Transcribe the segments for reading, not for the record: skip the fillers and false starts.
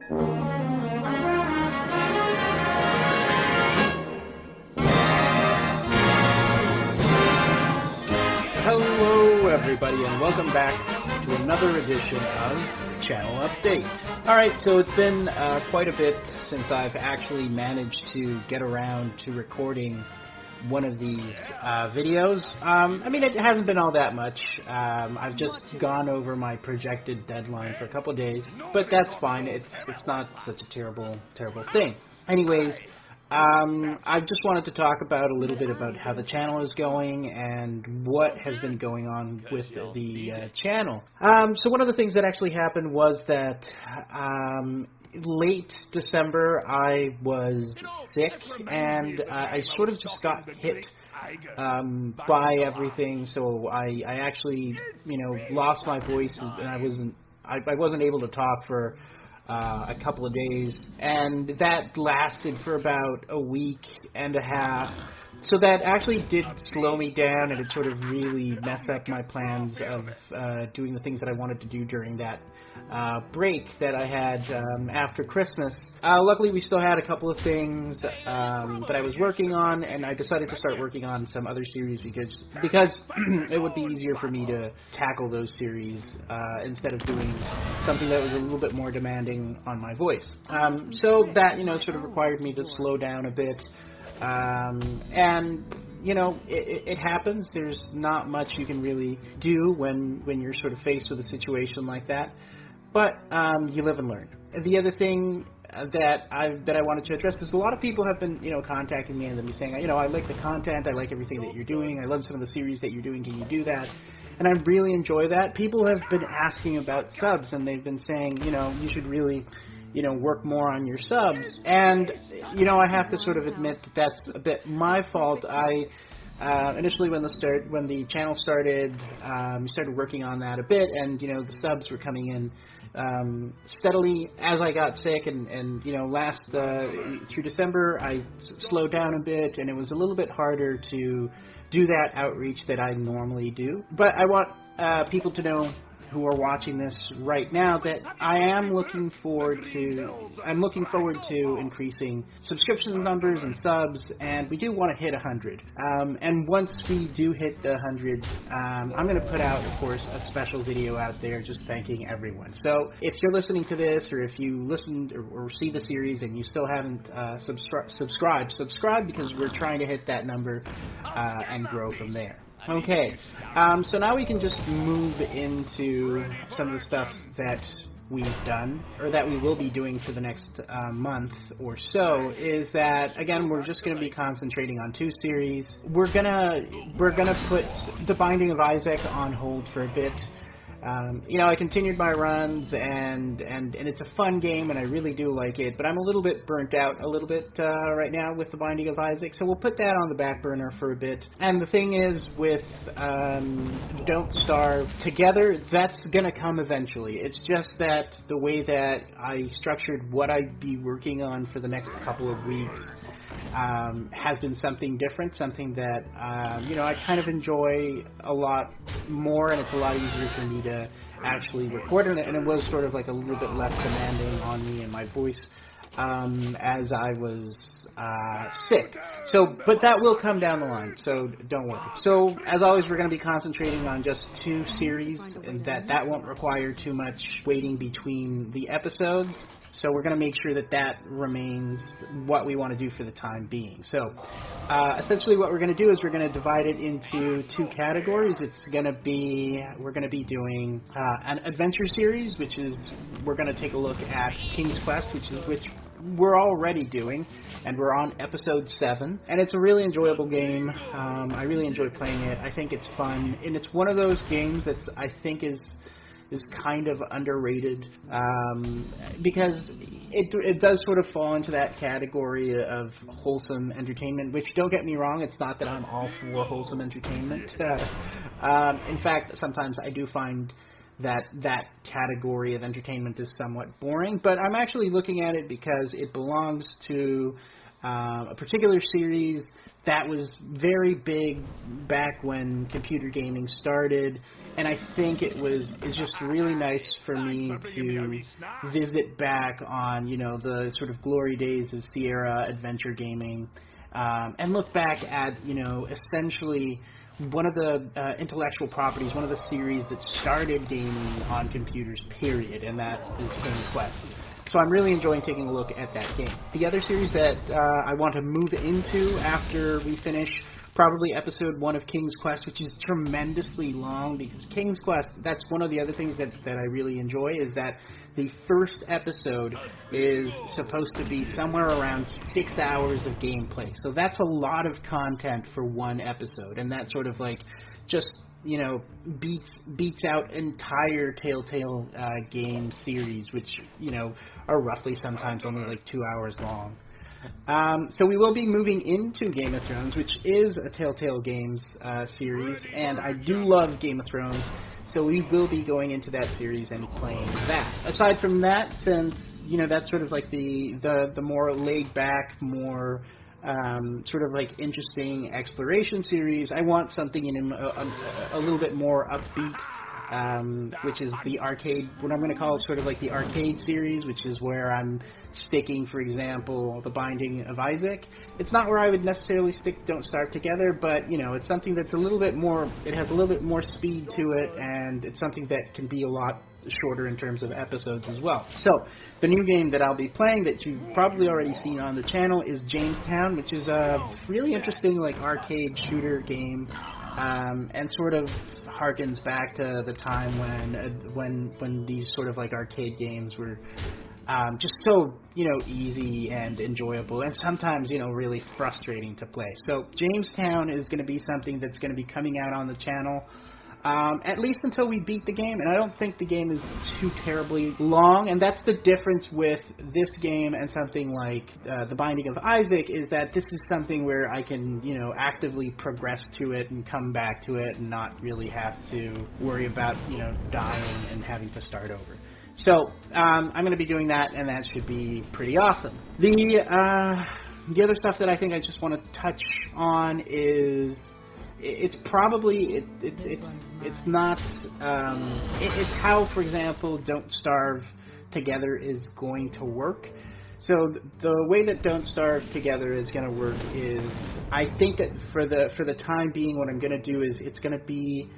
Hello everybody and welcome back to another edition of Channel Update. Alright, so it's been quite a bit since I've actually managed to get around to recording one of these videos. I mean, it hasn't been all that much. I've just gone over my projected deadline for a couple of days, but that's fine. It's not such a terrible thing. Anyways, I just wanted to talk about a little bit about how the channel is going and what has been going on with the channel. So one of the things that actually happened was that late December I was sick, and I sort of just got hit by everything. So I actually, lost my voice, and I wasn't able to talk for a couple of days, and that lasted for about a week and a half. So that actually did slow me down, and it sort of really messed up my plans of doing the things that I wanted to do during that break that I had after Christmas. Luckily, we still had a couple of things that I was working on, and I decided to start working on some other series because it would be easier for me to tackle those series instead of doing something that was a little bit more demanding on my voice. So that, sort of required me to slow down a bit. And it happens. There's not much you can really do when you're sort of faced with a situation like that, but you live and learn. The other thing that I wanted to address is a lot of people have been contacting me and then saying, I like the content, I like everything that you're doing, I love some of the series that you're doing, can you do that? And I really enjoy that. People have been asking about subs, and they've been saying, you should really work more on your subs. And, I have to sort of admit that that's a bit my fault. I, initially when the channel started, we started working on that a bit, and, the subs were coming in steadily as I got sick, and last, through December, I slowed down a bit, and it was a little bit harder to do that outreach that I normally do. But I want people to know who are watching this right now that I am looking forward to increasing subscription numbers and subs, and we do want to hit 100. And once we do hit the 100, I'm going to put out, of course, a special video out there just thanking everyone. So if you're listening to this, or if you listened or see the series and you still haven't subscribe, because we're trying to hit that number and grow from there. Okay, so now we can just move into some of the stuff that we've done, or that we will be doing for the next month or so. Is that, again, we're just going to be concentrating on 2 series. We're gonna put The Binding of Isaac on hold for a bit. I continued my runs, and it's a fun game, and I really do like it, but I'm a little bit burnt out right now with The Binding of Isaac, so we'll put that on the back burner for a bit. And the thing is, with Don't Starve Together, that's gonna come eventually. It's just that the way that I structured what I'd be working on for the next couple of weeks has been something different, something that, I kind of enjoy a lot more, and it's a lot easier for me to actually record it, and it was sort of like a little bit less demanding on me and my voice as I was sick. So, but that will come down the line, so don't worry. So, as always, we're going to be concentrating on just 2 series, and that won't require too much waiting between the episodes. So we're going to make sure that remains what we want to do for the time being. So essentially what we're going to do is we're going to divide it into 2 categories. We're going to be doing an adventure series, which is, we're going to take a look at King's Quest, which we're already doing, and we're on episode 7, and it's a really enjoyable game. I really enjoy playing it. I think it's fun, and it's one of those games that I think is kind of underrated, because it does sort of fall into that category of wholesome entertainment, which, don't get me wrong, it's not that I'm all for wholesome entertainment. In fact, sometimes I do find that category of entertainment is somewhat boring, but I'm actually looking at it because it belongs to a particular series that was very big back when computer gaming started, and I think it's just really nice for me to visit back on, you know, the sort of glory days of Sierra adventure gaming, and look back at, you know, essentially one of the intellectual properties, one of the series that started gaming on computers, period, and that is King's Quest. So I'm really enjoying taking a look at that game. The other series that I want to move into after we finish probably episode 1 of King's Quest, which is tremendously long, because King's Quest, that's one of the other things that I really enjoy, is that the first episode is supposed to be somewhere around 6 hours of gameplay. So that's a lot of content for one episode, and that sort of like just, you know, beats out entire Telltale game series, which, you know, are roughly sometimes only like 2 hours long. So we will be moving into Game of Thrones, which is a Telltale Games series, and I do love Game of Thrones, so we will be going into that series and playing that. Aside from that, since, you know, that's sort of like the more laid back, more sort of like interesting exploration series, I want something in a little bit more upbeat, which is the arcade, what I'm going to call it sort of like the arcade series, which is where I'm sticking, for example, The Binding of Isaac. It's not where I would necessarily stick Don't Starve Together, but, you know, it's something that's a little bit more, it has a little bit more speed to it, and it's something that can be a lot shorter in terms of episodes as well. So, the new game that I'll be playing that you've probably already seen on the channel is Jamestown, which is a really interesting, like, arcade shooter game, and sort of harkens back to the time when these sort of like arcade games were just so, you know, easy and enjoyable, and sometimes, you know, really frustrating to play. So Jamestown is going to be something that's going to be coming out on the channel, at least until we beat the game, and I don't think the game is too terribly long, and that's the difference with this game and something like The Binding of Isaac, is that this is something where I can, you know, actively progress to it and come back to it and not really have to worry about, you know, dying and having to start over. So, I'm going to be doing that, and that should be pretty awesome. The other stuff that I think I just want to touch on is, it's probably, it's not, it's how, for example, Don't Starve Together is going to work. So the way that Don't Starve Together is going to work is, I think that for the time being, what I'm going to do is, it's going to be,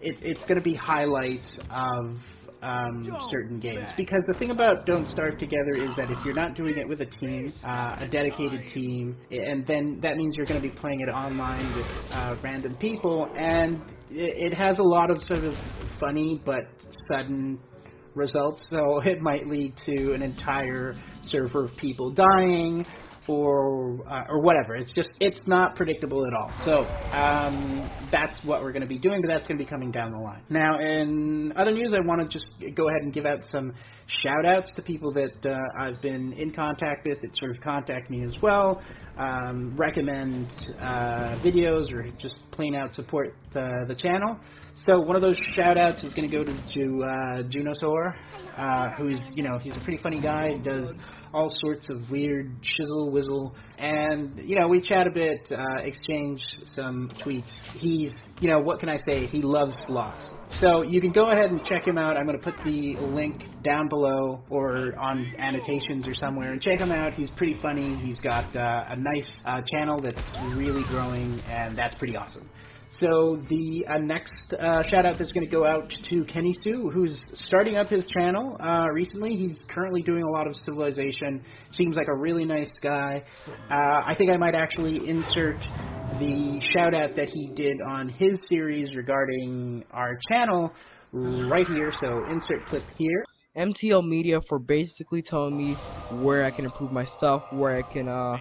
it's going to be highlights of certain games, because the thing about Don't Starve Together is that if you're not doing it with a team, a dedicated team, and then that means you're going to be playing it online with random people, and it has a lot of sort of funny but sudden results, so it might lead to an entire server of people dying, or whatever. It's not predictable at all. So that's what we're going to be doing, but that's going to be coming down the line. Now, in other news, I want to just go ahead and give out some shout-outs to people that I've been in contact with, that sort of contact me as well, recommend videos, or just plain out support the channel. So one of those shout-outs is going to go to Junosaur, who's, you know, he's a pretty funny guy. He does all sorts of weird shizzle-wizzle, and, you know, we chat a bit, exchange some tweets. He's, you know, what can I say? He loves sloths. So you can go ahead and check him out. I'm going to put the link down below or on annotations or somewhere, and check him out. He's pretty funny. He's got a nice channel that's really growing, and that's pretty awesome. So the next shout-out that's going to go out to Keniisu, who's starting up his channel recently. He's currently doing a lot of Civilization. Seems like a really nice guy. I think I might actually insert the shout-out that he did on his series regarding our channel right here. So insert clip here. MTL Media for basically telling me where I can improve my stuff, where I can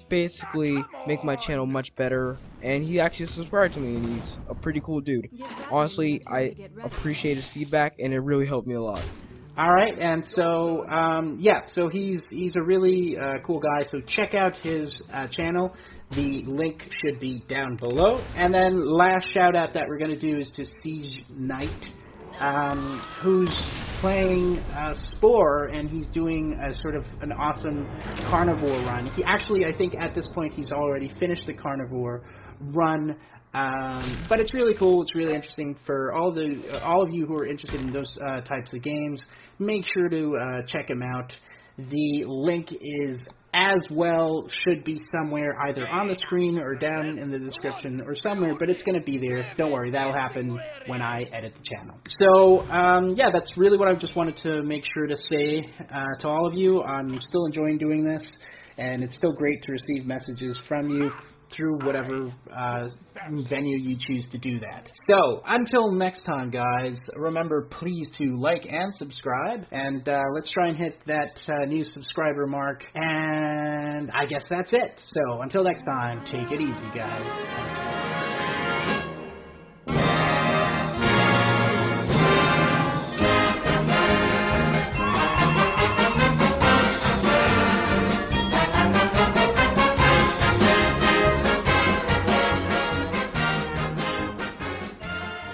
basically make my channel much better, and he actually subscribed to me, and he's a pretty cool dude. Honestly, I appreciate his feedback, and it really helped me a lot. Alright, and so, yeah, so he's a really cool guy, so check out his channel. The link should be down below. And then last shout out that we're going to do is to SiegeKnight, who's playing Spore, and he's doing a sort of an awesome carnivore run. He actually, I think at this point, he's already finished the carnivore run. But it's really cool. It's really interesting for all of you who are interested in those types of games. Make sure to check him out. The link is as well, should be somewhere either on the screen or down in the description or somewhere, but it's going to be there. Don't worry, that'll happen when I edit the channel. So, yeah, that's really what I just wanted to make sure to say to all of you. I'm still enjoying doing this, and it's still great to receive messages from you through whatever venue you choose to do that. So, until next time, guys, remember please to like and subscribe, and let's try and hit that new subscriber mark, and I guess that's it. So, until next time, take it easy, guys.